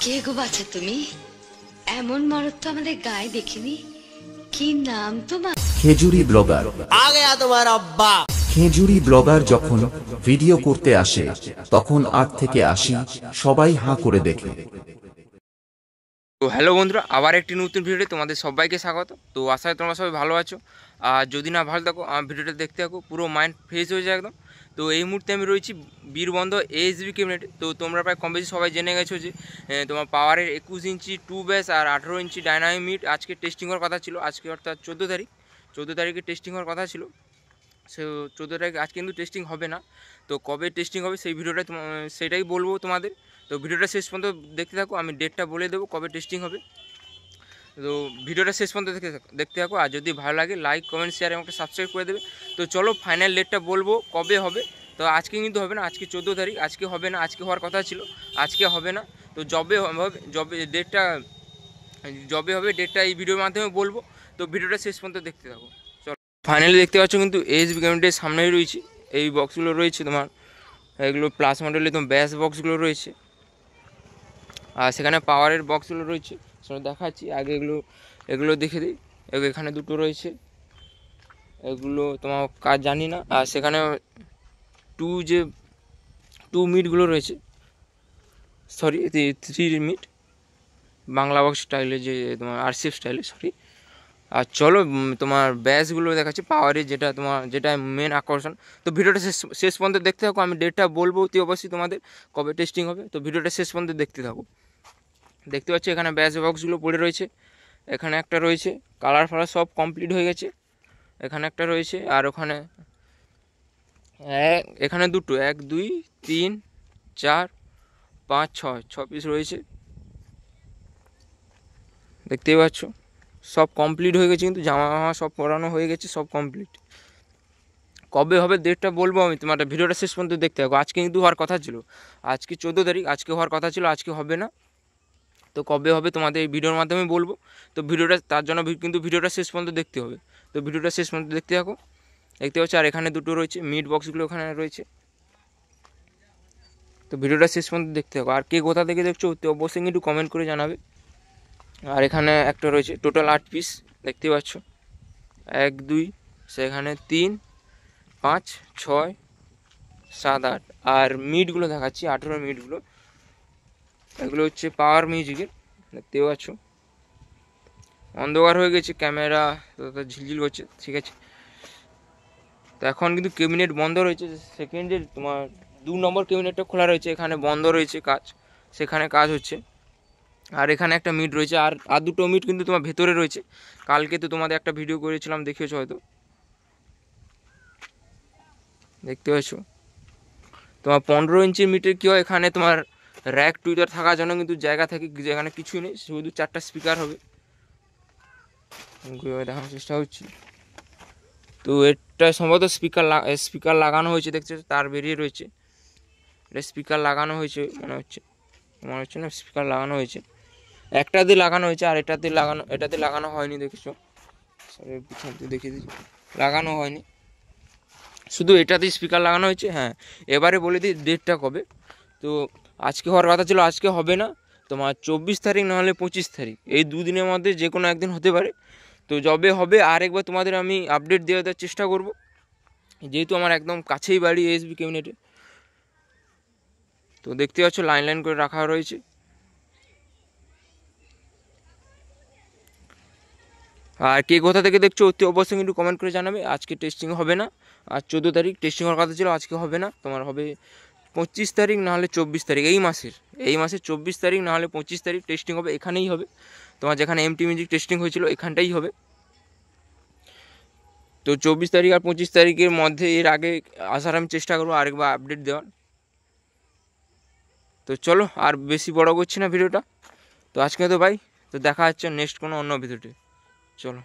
কে গো বাছা তুমি? এমন মরদ তো আমাদের গায়ে দেখিনি। কি নাম তোমার? খেজুরি ব্লগার। आ गया तुम्हारा अब्बा। খেজুরি ব্লগার যখন ভিডিও করতে আসে তখন 8 থেকে 80 সবাই হাঁ করে দেখে। তো হ্যালো বন্ধুরা, আবার একটি নতুন ভিডিওতে তোমাদের সবাইকে স্বাগত। তো আশা করি তোমরা সবাই ভালো আছো। আর যদি না ভালো থাকো আমার ভিডিওটা দেখতে থাকো, পুরো মাইন্ড ফ্রেশ হয়ে যায় একদম। তো এই মুহূর্তে আমি রয়েছি বীরবন্ধ এএসবি ক্যাবিনেটে। তো তোমরা প্রায় কম বেশি সবাই জেনে গেছো যে তোমার পাওয়ারের 21 ইঞ্চি 2 বেস আর 18 ইঞ্চি ডাইনামিক মিট আজকে টেস্টিং হওয়ার কথা ছিল। আজকে অর্থাৎ 14 তারিখে টেস্টিং হওয়ার কথা ছিল। সে 14 তারিখ আজ কিন্তু টেস্টিং হবে না। তো কবে টেস্টিং হবে সেই ভিডিওটা সেটাই বলবো তোমাদের। তো ভিডিওটা শেষ পর্যন্ত দেখতে থাকো, আমি ডেটটা বলে দেবো কবে টেস্টিং হবে। তো ভিডিওটা শেষ পর্যন্ত দেখতে থাকো। আর যদি ভালো লাগে লাইক কমেন্ট শেয়ার এবং একটা সাবস্ক্রাইব করে দেবে। তো চলো ফাইনাল ডেটটা বলবো কবে হবে। তো আজকে কিন্তু হবে না, আজকে 14 তারিখ, আজকে হবে না। আজকে হওয়ার কথা ছিল, আজকে হবে না। তো জবে হবে ডেটটা এই ভিডিওর মাধ্যমে বলবো। তো ভিডিওটা শেষ পর্যন্ত দেখতে থাকো। চলো ফাইনালি দেখতে পাচ্ছ কিন্তু এএসবি ক্যাবিনেটের সামনেই রয়েছে। এই বক্সগুলো রয়েছে তোমার, এগুলো প্লাস মডেলের তোমার ব্যাস বক্সগুলো রয়েছে। আর সেখানে পাওয়ারের বক্সগুলো রয়েছে, সেটা দেখাচ্ছি। আগে এগুলো দেখে দিই। এখানে দুটো রয়েছে, এগুলো তোমার কাজ জানি না। আর সেখানে টু মিটগুলো রয়েছে, সরি 3 মিট বাংলা বক্স স্টাইলে, যে তোমার আরসিএফ স্টাইলে, সরি। আর চলো তোমার ব্যাসগুলো দেখাচ্ছি পাওয়ারের, যেটা মেন আকর্ষণ। তো ভিডিওটা শেষ পর্যন্ত দেখতে থাকো, আমি ডেটটা বলবো অতি অবশ্যই তোমাদের কবে টেস্টিং হবে। তো ভিডিওটা শেষ পর্যন্ত দেখতে থাকো। দেখতে পাচ্ছি এখানে ব্যাস বক্সগুলো পড়ে রয়েছে। এখানে একটা রয়েছে, কালার ফালার সব কমপ্লিট হয়ে গেছে। এখানে একটা রয়েছে, আর এখানে দুটো, 1 2 3 4 5 6 পিস রয়েছে, দেখতেই পাচ্ছ। সব কমপ্লিট হয়ে গেছে, কিন্তু জামা সব পরানো হয়ে গেছে, সব কমপ্লিট। কবে হবে ডেটটা বলবো আমি তোমার, ভিডিওটা শেষ পর্যন্ত দেখতে থাকো। আজকে কিন্তু হওয়ার কথা ছিল, আজকে 14 তারিখ, আজকে হওয়ার কথা ছিল, আজকে হবে না। তো কবে হবে তোমাদের এই ভিডিওর মাধ্যমে বলবো। তো ভিডিওটা তার জন্য কিন্তু ভিডিওটা শেষ পর্যন্ত দেখতে হবে। তো ভিডিওটা শেষ পর্যন্ত দেখতে থাকো। দেখতে পাচ্ছি আর এখানে দুটো রয়েছে, মিট বক্সগুলো ওখানে রয়েছে। তো ভিডিওটা শেষ পর্যন্ত দেখতে থাকো। আর কে কোথা থেকে দেখছো অবশ্যই কিন্তু কমেন্ট করে জানাবে। আর এখানে একটা রয়েছে, টোটাল 8 পিস দেখতে পাচ্ছ, 1 2 সেখানে 3 5 6 7 8। আর মিটগুলো দেখাচ্ছি, 18 মিটগুলো, এগুলো হচ্ছে পাওয়ার মিউজিকের, দেখতে পাচ্ছ। অন্ধকার হয়ে গেছে, ক্যামেরা ঝিলঝিল করছে, ঠিক আছে। তো এখন কিন্তু ক্যাবিনেট বন্ধ রয়েছে। সেকেন্ডের তোমার 2 নম্বর ক্যাবিনেটটা খোলা রয়েছে, এখানে বন্ধ রয়েছে কাজ, সেখানে কাজ হচ্ছে। আর এখানে একটা মিট রয়েছে, আর দুটো মিট কিন্তু তোমার ভেতরে রয়েছে। কালকে তো তোমাদের একটা ভিডিও করেছিলাম, দেখেছো হয়তো, দেখতে পাচ্ছ। তোমার 15 ইঞ্চির মিটের কী হয়, এখানে তোমার র্যাক টুইটার থাকার জন্য কিন্তু জায়গা থাকে, যেখানে কিছুই নেই, শুধু 4টা স্পিকার হবে। দেখানোর চেষ্টা হচ্ছে। তো এটা সম্ভবত স্পিকার লাগানো হয়েছে, দেখছো তার বেরিয়ে রয়েছে। এটা স্পিকার লাগানো হয়েছে মনে হচ্ছে না, স্পিকার লাগানো হয়েছে। একটাতে লাগানো হয়েছে, আর এটাতে লাগানো হয়নি, দেখেছো। পিছন থেকে দেখিয়ে দিচ্ছি, লাগানো হয়নি, শুধু এটাতেই স্পিকার লাগানো হয়েছে। হ্যাঁ, এবারে বলে দিই ডেটটা কবে। তো আজকে হওয়ার কথা ছিল, আজকে হবে না। তোমার 24 তারিখ নাহলে 25 তারিখ, এই দুদিনের মধ্যে যে কোনো একদিন হতে পারে। তো যবে হবে আরেকবার তোমাদের আমি আপডেট দেওয়ার চেষ্টা করব, যেহেতু আমার একদম কাছেই বাড়ি এএসবি ক্যাবিনেটে। তো দেখতে পাচ্ছ লাইন করে রাখা রয়েছে। আর কে কোথা থেকে দেখছো অতি অবশ্যই কিন্তু কমেন্ট করে জানাবে। আজকে টেস্টিং হবে না, আর 14 তারিখ টেস্টিং হওয়ার কথা ছিল, আজকে হবে না। তোমার হবে 25 তারিখ নাহলে 24 তারিখ, এই মাসের 24 তারিখ নাহলে 25 তারিখ টেস্টিং হবে, এখানেই হবে। তোমার যেখানে এমটি মিউজিক টেস্টিং হয়েছিল এখানটাই হবে। তো 24 তারিখ আর 25 তারিখের মধ্যে, এর আগে আসার আমি চেষ্টা করবো, আরেকবার আপডেট দেওয়ার। তো চলো আর বেশি বড় করছি না ভিডিওটা। তো আজকে তো ভাই, তো দেখা হচ্ছে নেক্সট কোনো অন্য ভিডিওতে। চলো।